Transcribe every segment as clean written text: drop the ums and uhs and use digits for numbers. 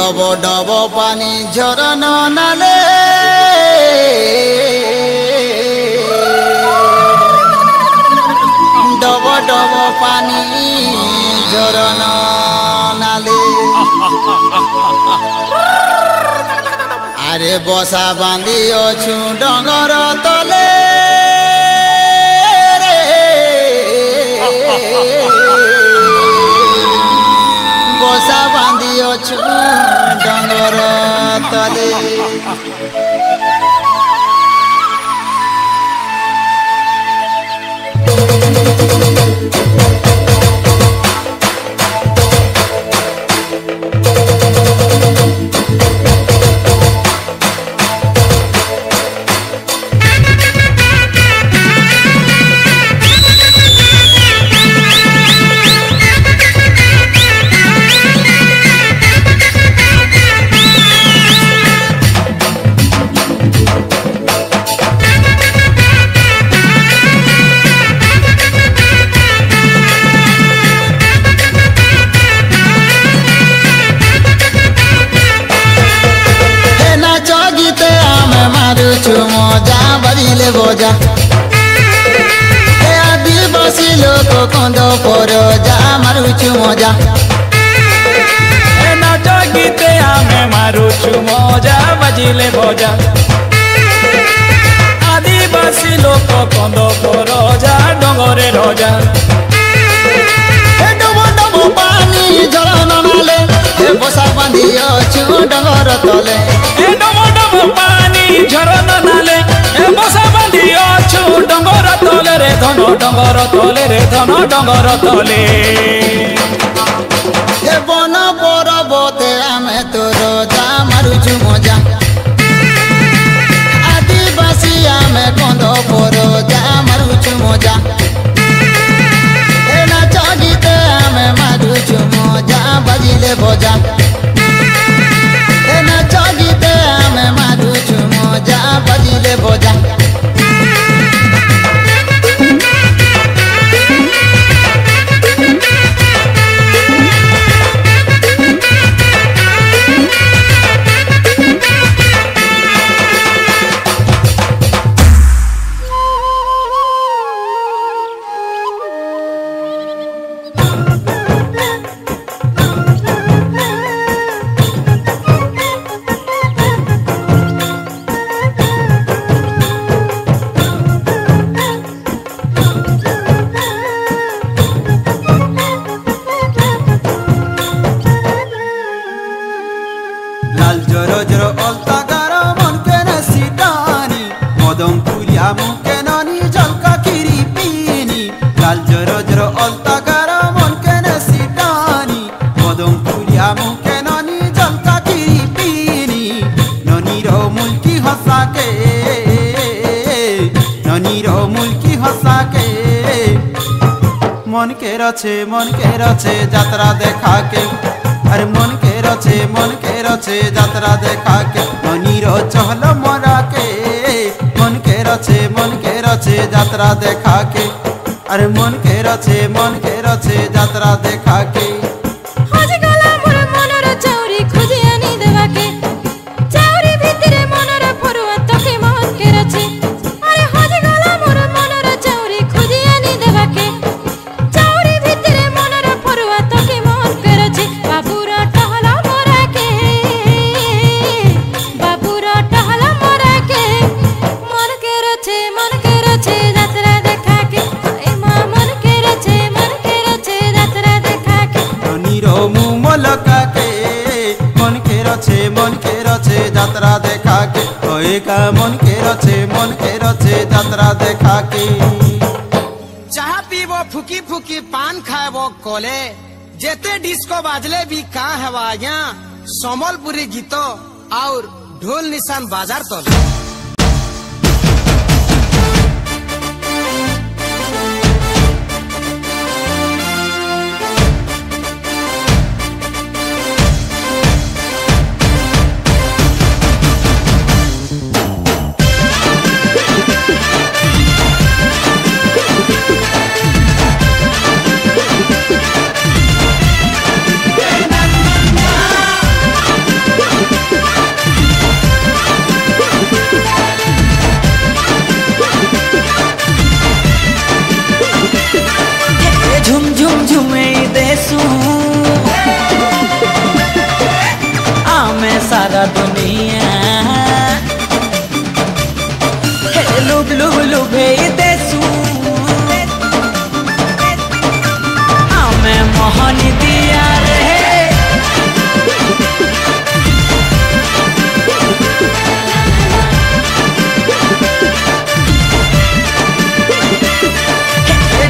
dub dub पानी झरन नाले dub dub पानी झरन नाले अरे बसा बांधी अछु डंगर तले बसा बांधी अछु डंगर तले मजा बजिले बजा आदिवासी लोक कंद पर जा मारुचु मजा नाच गीते आमे मारुचु मजा बजिले बजा आदिवासी लोक कंद पर जा डंगरे रजा डब डब पानी झरन नाले बसा बांधी अछु डंगर तले डब डब पानी झरन नाले बसा बांधी अछु डंगर तले रे धन डंगर तले रे धन डंगर तले बन पर्वते आमे तोर जा मारुचु मजा आदिवासी आमे कंद पर जा मारुचु मजा नाच गीते आमे मारुचु मजा बजिले बजा नाच गीते आमे मारुचु मजा बजिले बजा लाल जरो जरो अलता गारो मन के नसीदानी मदम पुलिया मुके ननी झलका खीरी पीनी लाल जरो जरो अलता गारो मन के नसीदानी मदम पुलिया मुके ननी झलका खीरी पीनी ननी रो मुल्की हंसा के ननी रो मुल्की हंसा के मन के रचे यात्रा देखा के अरे मन के रचे यात्रा देखा के ननी रो चहल मरा के मन के रचे यात्रा देखा के अरे मन के रचे यात्रा देखा के मन के रचे यात्रा देखा के का मन के रचे यात्रा देखा के चाह पीबो फुकी फुकी पान खाएबो कोले जेते डिस्को बाजले भी का हवा यहाँ समलपुरी गीतो और ढोल निशान बाजार तो लुभेई देसु आमे मोहनी दिया रे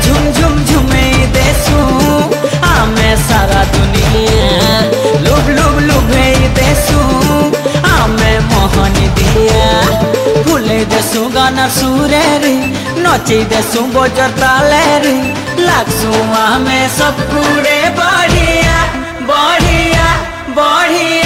झुम झुम झुमे देसु आमे सारा दुनिया लुभ लुभ लुभे देसु आमे मोहनी दिया फुले देसु गाना सुरे रे नचे देसु बजर ताले रे लागसु आमे सब पूरे बढ़िया बढ़िया बढ़िया